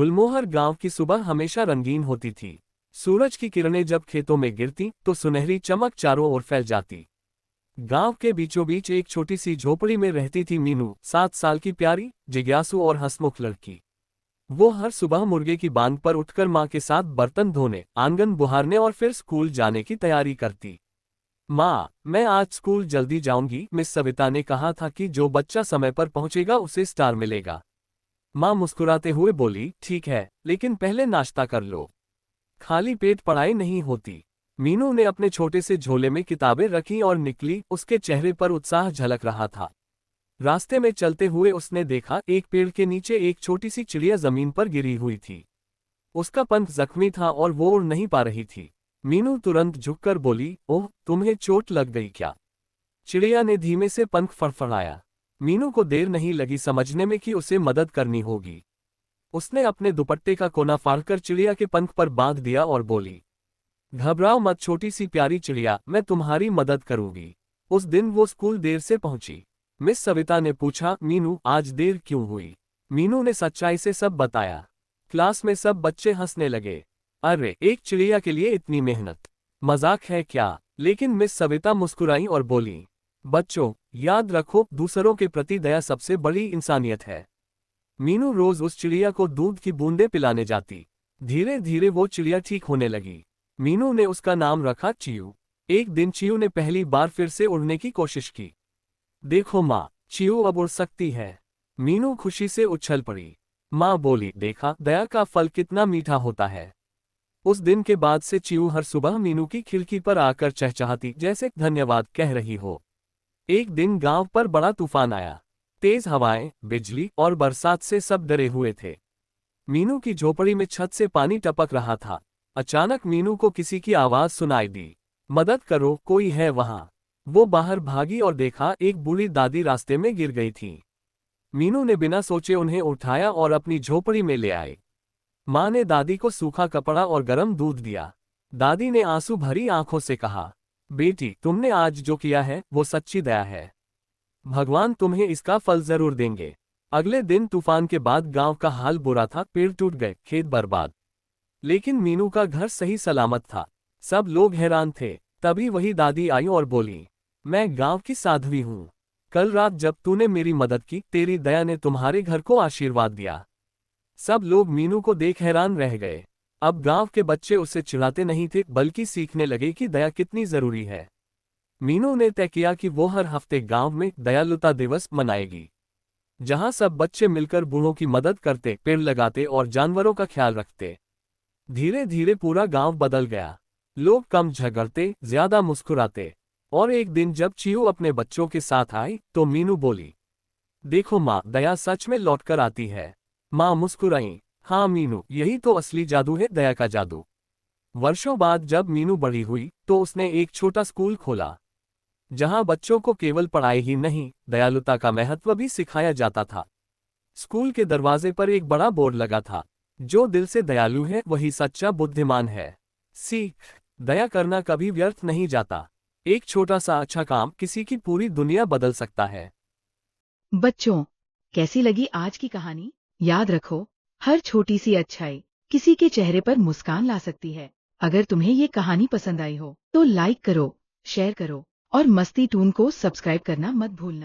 गुलमोहर गांव की सुबह हमेशा रंगीन होती थी। सूरज की किरणें जब खेतों में गिरती तो सुनहरी चमक चारों ओर फैल जाती। गांव के बीचों बीच एक छोटी सी झोपड़ी में रहती थी मीनू, 7 साल की प्यारी, जिज्ञासु और हंसमुख लड़की। वो हर सुबह मुर्गे की बांग पर उठकर माँ के साथ बर्तन धोने, आंगन बुहारने और फिर स्कूल जाने की तैयारी करती। माँ, मैं आज स्कूल जल्दी जाऊंगी, मिस सविता ने कहा था कि जो बच्चा समय पर पहुंचेगा उसे स्टार मिलेगा। माँ मुस्कुराते हुए बोली, ठीक है, लेकिन पहले नाश्ता कर लो। खाली पेट पढ़ाई नहीं होती। मीनू ने अपने छोटे से झोले में किताबें रखी और निकली, उसके चेहरे पर उत्साह झलक रहा था। रास्ते में चलते हुए उसने देखा, एक पेड़ के नीचे एक छोटी सी चिड़िया जमीन पर गिरी हुई थी। उसका पंख जख्मी था और वो उड़ नहीं पा रही थी। मीनू तुरंत झुककर बोली, ओह, तुम्हें चोट लग गई क्या? चिड़िया ने धीमे से पंख फड़फड़ाया। मीनू को देर नहीं लगी समझने में कि उसे मदद करनी होगी। उसने अपने दुपट्टे का कोना फाड़कर चिड़िया के पंख पर बांध दिया और बोली, घबराओ मत छोटी सी प्यारी चिड़िया, मैं तुम्हारी मदद करूंगी। उस दिन वो स्कूल देर से पहुंची। मिस सविता ने पूछा, मीनू, आज देर क्यों हुई? मीनू ने सच्चाई से सब बताया। क्लास में सब बच्चे हंसने लगे। अरे, एक चिड़िया के लिए इतनी मेहनत, मजाक है क्या? लेकिन मिस सविता मुस्कुराई और बोली, बच्चों, याद रखो, दूसरों के प्रति दया सबसे बड़ी इंसानियत है। मीनू रोज उस चिड़िया को दूध की बूंदें पिलाने जाती। धीरे धीरे वो चिड़िया ठीक होने लगी। मीनू ने उसका नाम रखा चियू। एक दिन चियू ने पहली बार फिर से उड़ने की कोशिश की। देखो माँ, चियू अब उड़ सकती है। मीनू खुशी से उछल पड़ी। माँ बोली, देखा, दया का फल कितना मीठा होता है। उस दिन के बाद से चियू हर सुबह मीनू की खिड़की पर आकर चहचहाती, जैसे धन्यवाद कह रही हो। एक दिन गांव पर बड़ा तूफान आया। तेज हवाएं, बिजली और बरसात से सब डरे हुए थे। मीनू की झोपड़ी में छत से पानी टपक रहा था। अचानक मीनू को किसी की आवाज सुनाई दी, मदद करो, कोई है वहां। वो बाहर भागी और देखा, एक बूढ़ी दादी रास्ते में गिर गई थी। मीनू ने बिना सोचे उन्हें उठाया और अपनी झोपड़ी में ले आए। माँ ने दादी को सूखा कपड़ा और गर्म दूध दिया। दादी ने आंसू भरी आंखों से कहा, बेटी, तुमने आज जो किया है वो सच्ची दया है। भगवान तुम्हें इसका फल जरूर देंगे। अगले दिन तूफान के बाद गांव का हाल बुरा था, पेड़ टूट गए, खेत बर्बाद। लेकिन मीनू का घर सही सलामत था। सब लोग हैरान थे। तभी वही दादी आई और बोली, मैं गांव की साध्वी हूँ। कल रात जब तूने मेरी मदद की, तेरी दया ने तुम्हारे घर को आशीर्वाद दिया। सब लोग मीनू को देख हैरान रह गए। अब गांव के बच्चे उसे चिढ़ाते नहीं थे, बल्कि सीखने लगे कि दया कितनी जरूरी है। मीनू ने तय किया कि वो हर हफ्ते गांव में दयालुता दिवस मनाएगी, जहां सब बच्चे मिलकर बूढ़ों की मदद करते, पेड़ लगाते और जानवरों का ख्याल रखते। धीरे धीरे पूरा गांव बदल गया। लोग कम झगड़ते, ज्यादा मुस्कुराते। और एक दिन जब चियू अपने बच्चों के साथ आई तो मीनू बोली, देखो माँ, दया सच में लौटकर आती है। माँ मुस्कुराई, हाँ मीनू, यही तो असली जादू है, दया का जादू। वर्षों बाद जब मीनू बड़ी हुई तो उसने एक छोटा स्कूल खोला, जहां बच्चों को केवल पढ़ाई ही नहीं, दयालुता का महत्व भी सिखाया जाता था। स्कूल के दरवाजे पर एक बड़ा बोर्ड लगा था, जो दिल से दयालु है वही सच्चा बुद्धिमान है। सीख, दया करना कभी व्यर्थ नहीं जाता। एक छोटा सा अच्छा काम किसी की पूरी दुनिया बदल सकता है। बच्चों, कैसी लगी आज की कहानी? याद रखो, हर छोटी सी अच्छाई किसी के चेहरे पर मुस्कान ला सकती है। अगर तुम्हें ये कहानी पसंद आई हो तो लाइक करो, शेयर करो और मस्ती टून को सब्सक्राइब करना मत भूलना।